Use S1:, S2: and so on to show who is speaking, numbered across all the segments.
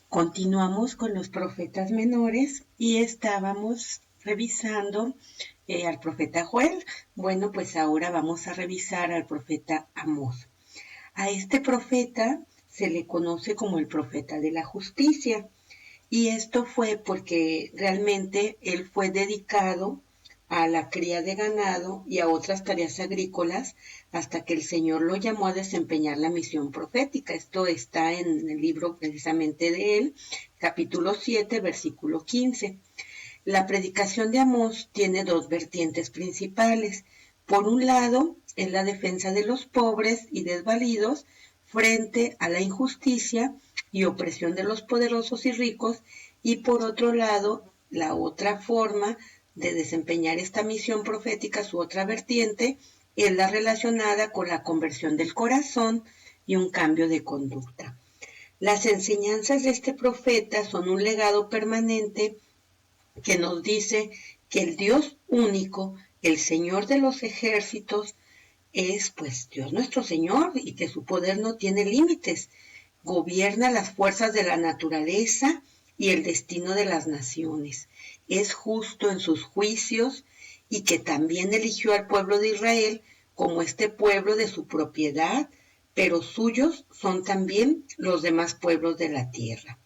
S1: Continuamos con los profetas menores y estábamos revisando al profeta Joel. Bueno, pues ahora vamos a revisar al profeta Amós. A este profeta se le conoce como el profeta de la justicia, y esto fue porque realmente él fue dedicado a la cría de ganado y a otras tareas agrícolas hasta que el Señor lo llamó a desempeñar la misión profética. Esto está en el libro precisamente de él, capítulo 7, versículo 15. La predicación de Amós tiene dos vertientes principales. Por un lado, es la defensa de los pobres y desvalidos frente a la injusticia y opresión de los poderosos y ricos, y por otro lado, la otra forma de desempeñar esta misión profética, su otra vertiente, es la relacionada con la conversión del corazón y un cambio de conducta. Las enseñanzas de este profeta son un legado permanente que nos dice que el Dios único, el Señor de los ejércitos, es pues Dios nuestro Señor y que su poder no tiene límites. Gobierna las fuerzas de la naturaleza y el destino de las naciones. Es justo en sus juicios y que también eligió al pueblo de Israel como este pueblo de su propiedad, pero suyos son también los demás pueblos de la tierra.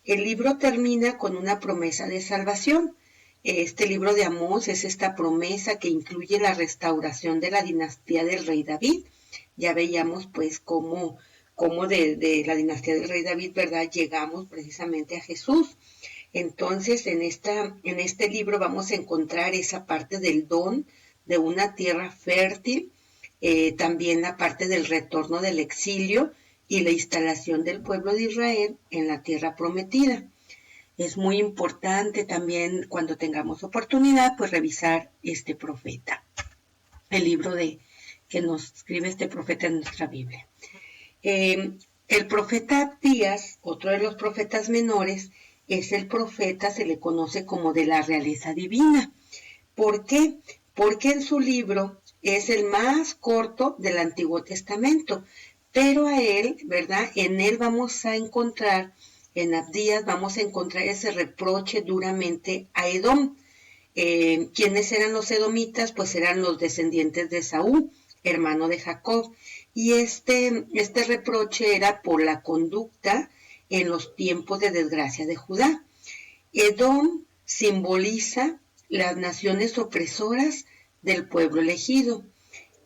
S1: El libro termina con una promesa de salvación. Este libro de Amós es esta promesa que incluye la restauración de la dinastía del rey David. Ya veíamos pues cómo de la dinastía del rey David, ¿verdad?, llegamos precisamente a Jesús. Entonces, en este libro vamos a encontrar esa parte del don de una tierra fértil, también la parte del retorno del exilio y la instalación del pueblo de Israel en la tierra prometida. Es muy importante también, cuando tengamos oportunidad, pues revisar este profeta, el libro que nos escribe este profeta en nuestra Biblia. El profeta Abdías, otro de los profetas menores, es el profeta, se le conoce como de la realeza divina. ¿Por qué? Porque en su libro es el más corto del Antiguo Testamento, pero a él, ¿verdad?, en él vamos a encontrar, en Abdías vamos a encontrar ese reproche duramente a Edom. ¿Quiénes eran los edomitas? Pues eran los descendientes de Saúl, hermano de Jacob, y este reproche era por la conducta en los tiempos de desgracia de Judá. Edom simboliza las naciones opresoras del pueblo elegido,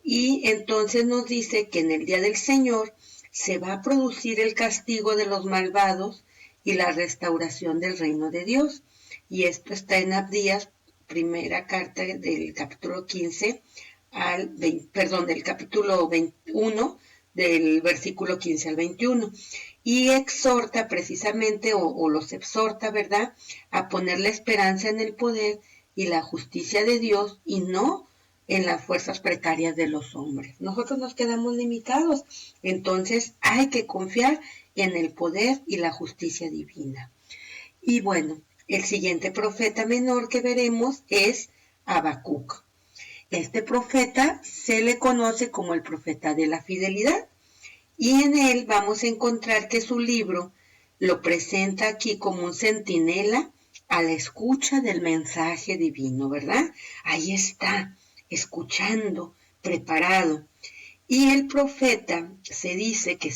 S1: y entonces nos dice que en el día del Señor se va a producir el castigo de los malvados y la restauración del reino de Dios. Y esto está en Abdías, primera carta del capítulo 15 del capítulo 21, del versículo 15 al 21. Y exhorta precisamente, o los exhorta, ¿verdad?, a poner la esperanza en el poder y la justicia de Dios y no en las fuerzas precarias de los hombres. Nosotros nos quedamos limitados, entonces hay que confiar en el poder y la justicia divina. Y bueno, el siguiente profeta menor que veremos es Habacuc. Este profeta se le conoce como el profeta de la fidelidad, y en él vamos a encontrar que su libro lo presenta aquí como un centinela a la escucha del mensaje divino, ¿verdad? Ahí está, escuchando, preparado. Y el profeta se dice que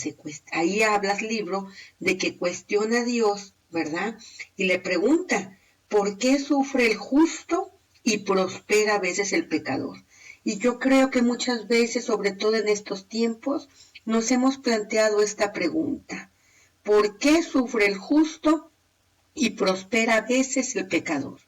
S1: ahí habla el libro de que cuestiona a Dios, ¿verdad? Y le pregunta, ¿por qué sufre el justo y prospera a veces el pecador? Y yo creo que muchas veces, sobre todo en estos tiempos, nos hemos planteado esta pregunta. ¿Por qué sufre el justo y prospera a veces el pecador?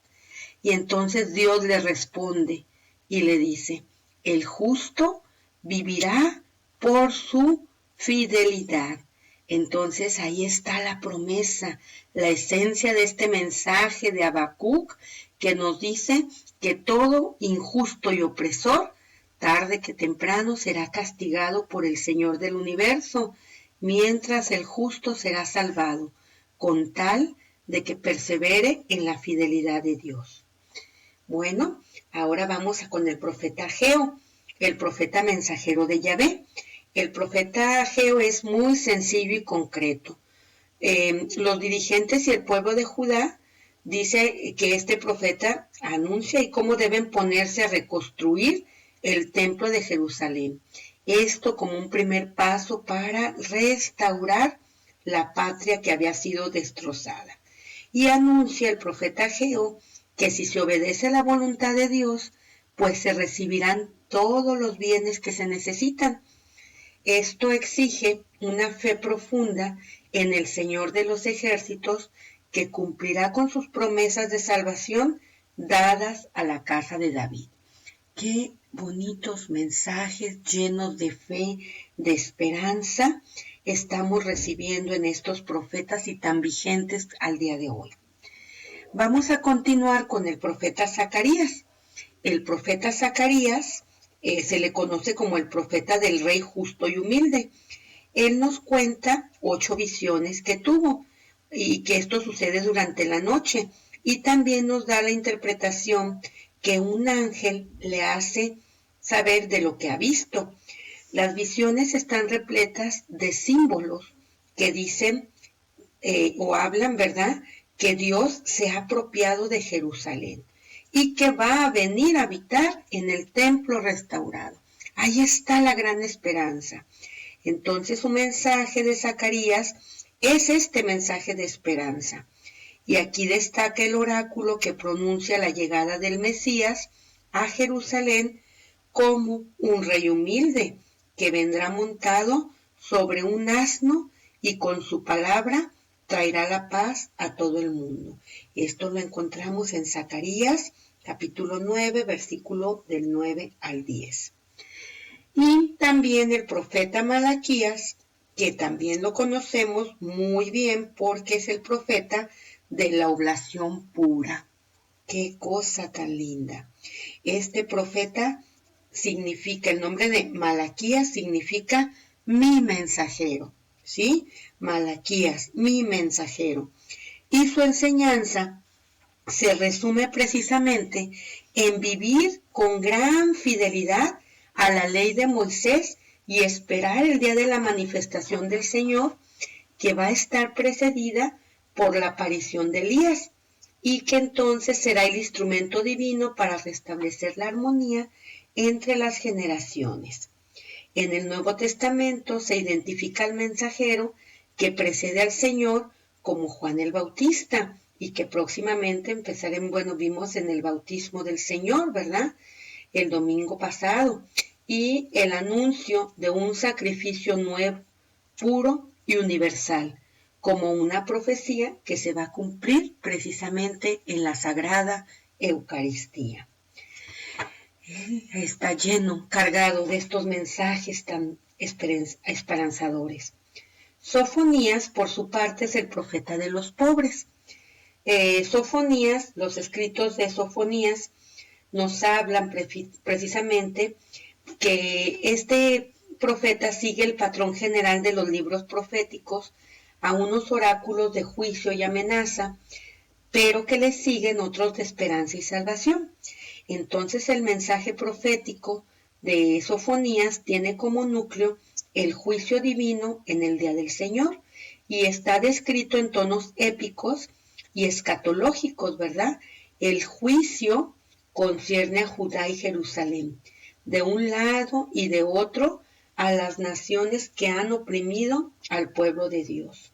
S1: Y entonces Dios le responde y le dice, el justo vivirá por su fidelidad. Entonces ahí está la promesa, la esencia de este mensaje de Habacuc, que nos dice que todo injusto y opresor, tarde que temprano, será castigado por el Señor del universo, mientras el justo será salvado, con tal de que persevere en la fidelidad de Dios. Bueno, ahora vamos con el profeta Ageo, el profeta mensajero de Yahvé. El profeta Ageo es muy sencillo y concreto. los dirigentes y el pueblo de Judá, dice que este profeta anuncia y cómo deben ponerse a reconstruir el templo de Jerusalén. Esto como un primer paso para restaurar la patria que había sido destrozada. Y anuncia el profeta Ageo que si se obedece a la voluntad de Dios, pues se recibirán todos los bienes que se necesitan. Esto exige una fe profunda en el Señor de los ejércitos, que cumplirá con sus promesas de salvación dadas a la casa de David. Qué bonitos mensajes llenos de fe, de esperanza, estamos recibiendo en estos profetas y tan vigentes al día de hoy. Vamos a continuar con el profeta Zacarías. El profeta Zacarías se le conoce como el profeta del rey justo y humilde. Él nos cuenta 8 visiones que tuvo y que esto sucede durante la noche, y también nos da la interpretación que un ángel le hace saber de lo que ha visto. Las visiones están repletas de símbolos que dicen o hablan, ¿verdad?, que Dios se ha apropiado de Jerusalén y que va a venir a habitar en el templo restaurado. Ahí está la gran esperanza. Entonces su mensaje de Zacarías es este mensaje de esperanza. Y aquí destaca el oráculo que pronuncia la llegada del Mesías a Jerusalén como un rey humilde que vendrá montado sobre un asno y con su palabra traerá la paz a todo el mundo. Esto lo encontramos en Zacarías capítulo 9, versículo del 9 al 10. Y también el profeta Malaquías, que también lo conocemos muy bien porque es el profeta de la oblación pura. ¡Qué cosa tan linda! Este profeta significa, el nombre de Malaquías significa mi mensajero, ¿sí? Malaquías, mi mensajero. Y su enseñanza se resume precisamente en vivir con gran fidelidad a la ley de Moisés y esperar el día de la manifestación del Señor, que va a estar precedida por la aparición de Elías, y que entonces será el instrumento divino para restablecer la armonía entre las generaciones. En el Nuevo Testamento se identifica al mensajero que precede al Señor como Juan el Bautista, y que próximamente empezaremos, vimos en el bautismo del Señor, ¿verdad?, el domingo pasado, y el anuncio de un sacrificio nuevo, puro y universal, como una profecía que se va a cumplir precisamente en la Sagrada Eucaristía. Está lleno, cargado de estos mensajes tan esperanzadores. Sofonías, por su parte, es el profeta de los pobres. Sofonías, los escritos de Sofonías nos hablan precisamente que este profeta sigue el patrón general de los libros proféticos a unos oráculos de juicio y amenaza, pero que le siguen otros de esperanza y salvación. Entonces el mensaje profético de Sofonías tiene como núcleo el juicio divino en el día del Señor, y está descrito en tonos épicos y escatológicos, ¿verdad? El juicio concierne a Judá y Jerusalén, de un lado y de otro a las naciones que han oprimido al pueblo de Dios.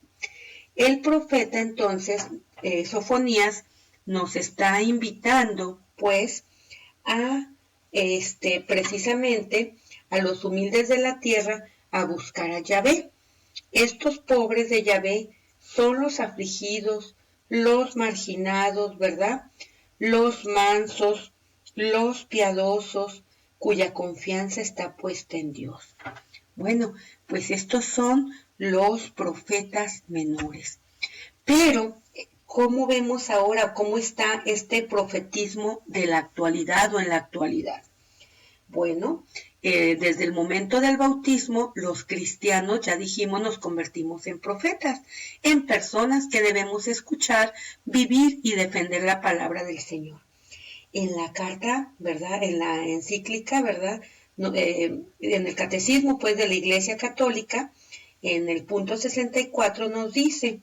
S1: El profeta entonces, Sofonías, nos está invitando pues a precisamente a los humildes de la tierra a buscar a Yahvé. Estos pobres de Yahvé son los afligidos, los marginados, ¿verdad?, los mansos, los piadosos, cuya confianza está puesta en Dios. Bueno, pues estos son los profetas menores. Pero, ¿cómo vemos ahora cómo está este profetismo de la actualidad o en la actualidad? Bueno, desde el momento del bautismo, los cristianos, ya dijimos, nos convertimos en profetas, en personas que debemos escuchar, vivir y defender la palabra del Señor. En la carta, ¿verdad?, en la encíclica, ¿verdad?, en el catecismo, pues, de la Iglesia Católica, en el punto 64 nos dice,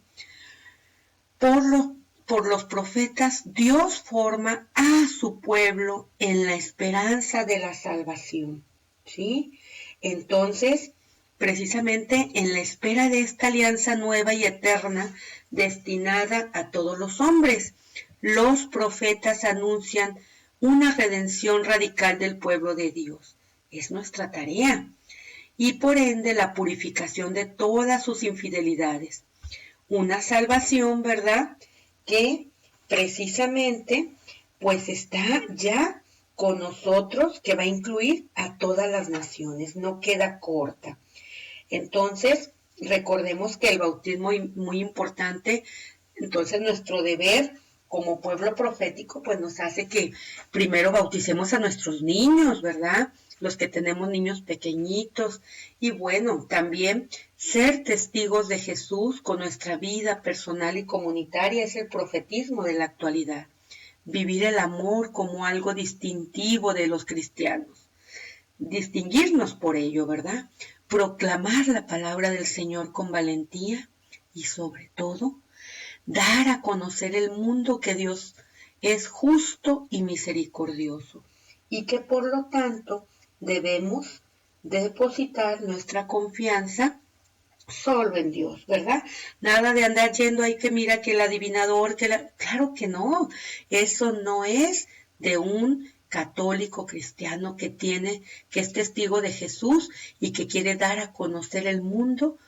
S1: por los profetas Dios forma a su pueblo en la esperanza de la salvación, ¿sí? Entonces, precisamente en la espera de esta alianza nueva y eterna destinada a todos los hombres, los profetas anuncian una redención radical del pueblo de Dios. Es nuestra tarea. Y por ende la purificación de todas sus infidelidades. Una salvación, ¿verdad? Que precisamente pues está ya con nosotros, que va a incluir a todas las naciones, no queda corta. Entonces, recordemos que el bautismo es muy importante, entonces nuestro deber como pueblo profético pues nos hace que primero bauticemos a nuestros niños, ¿verdad? Los que tenemos niños pequeñitos, y bueno, también ser testigos de Jesús con nuestra vida personal y comunitaria es el profetismo de la actualidad. Vivir el amor como algo distintivo de los cristianos. Distinguirnos por ello, ¿verdad? Proclamar la palabra del Señor con valentía y sobre todo, dar a conocer el mundo que Dios es justo y misericordioso y que por lo tanto debemos depositar nuestra confianza solo en Dios, ¿verdad? Nada de andar yendo ahí que mira que el adivinador, claro que no, eso no es de un católico cristiano que es testigo de Jesús y que quiere dar a conocer el mundo,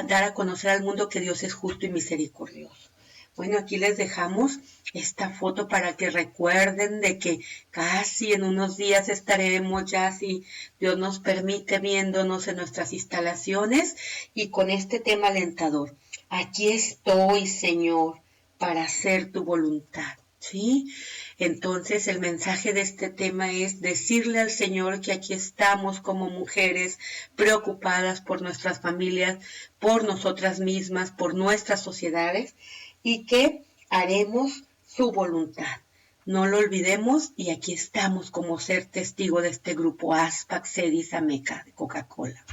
S1: dar a conocer al mundo que Dios es justo y misericordioso. Bueno, aquí les dejamos esta foto para que recuerden de que casi en unos días estaremos ya, si Dios nos permite, viéndonos en nuestras instalaciones y con este tema alentador. Aquí estoy, Señor, para hacer tu voluntad, ¿sí? Entonces el mensaje de este tema es decirle al Señor que aquí estamos como mujeres preocupadas por nuestras familias, por nosotras mismas, por nuestras sociedades, y que haremos su voluntad. No lo olvidemos y aquí estamos como ser testigo de este grupo ASPAC Cedis Ameca de Coca-Cola.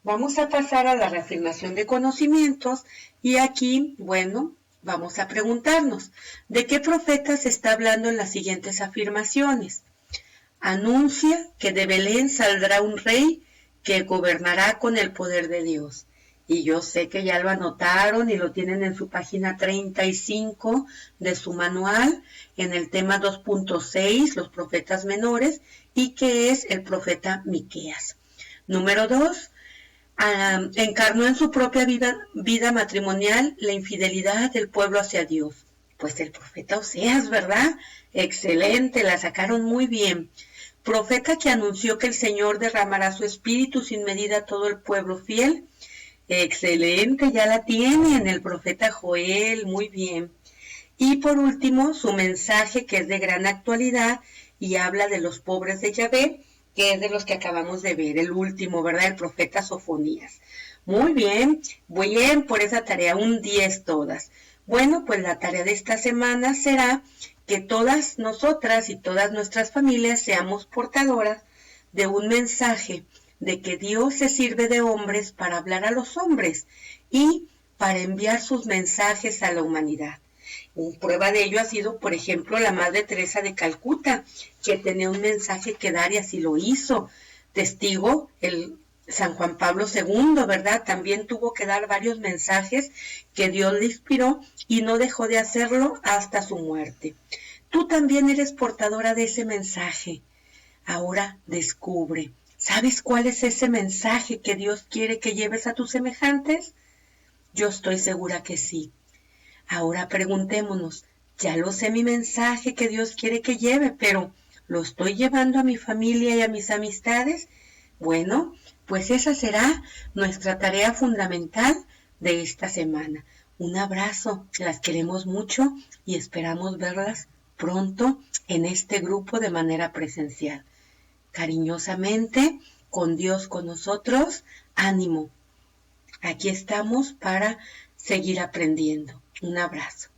S1: Vamos a pasar a la reafirmación de conocimientos y aquí, bueno, vamos a preguntarnos, ¿de qué profeta se está hablando en las siguientes afirmaciones? Anuncia que de Belén saldrá un rey que gobernará con el poder de Dios. Y yo sé que ya lo anotaron y lo tienen en su página 35 de su manual, en el tema 2.6, los profetas menores, y que es el profeta Miqueas. Número 2, encarnó en su propia vida matrimonial la infidelidad del pueblo hacia Dios. Pues el profeta Oseas, ¿verdad? Excelente, la sacaron muy bien. Profeta que anunció que el Señor derramará su espíritu sin medida a todo el pueblo fiel. Excelente, ya la tienen, el profeta Joel, muy bien. Y por último, su mensaje que es de gran actualidad y habla de los pobres de Yahvé, que es de los que acabamos de ver, el último, ¿verdad? El profeta Sofonías. Muy bien por esa tarea, un 10 todas. Bueno, pues la tarea de esta semana será que todas nosotras y todas nuestras familias seamos portadoras de un mensaje de que Dios se sirve de hombres para hablar a los hombres y para enviar sus mensajes a la humanidad. Prueba de ello ha sido, por ejemplo, la Madre Teresa de Calcuta, que tenía un mensaje que dar y así lo hizo. Testigo, el San Juan Pablo II, ¿verdad? También tuvo que dar varios mensajes que Dios le inspiró y no dejó de hacerlo hasta su muerte. Tú también eres portadora de ese mensaje. Ahora descubre. ¿Sabes cuál es ese mensaje que Dios quiere que lleves a tus semejantes? Yo estoy segura que sí. Ahora preguntémonos, ya lo sé mi mensaje que Dios quiere que lleve, pero ¿lo estoy llevando a mi familia y a mis amistades? Bueno, pues esa será nuestra tarea fundamental de esta semana. Un abrazo, las queremos mucho y esperamos verlas pronto en este grupo de manera presencial. Cariñosamente, con Dios con nosotros, ánimo. Aquí estamos para seguir aprendiendo. Un abrazo.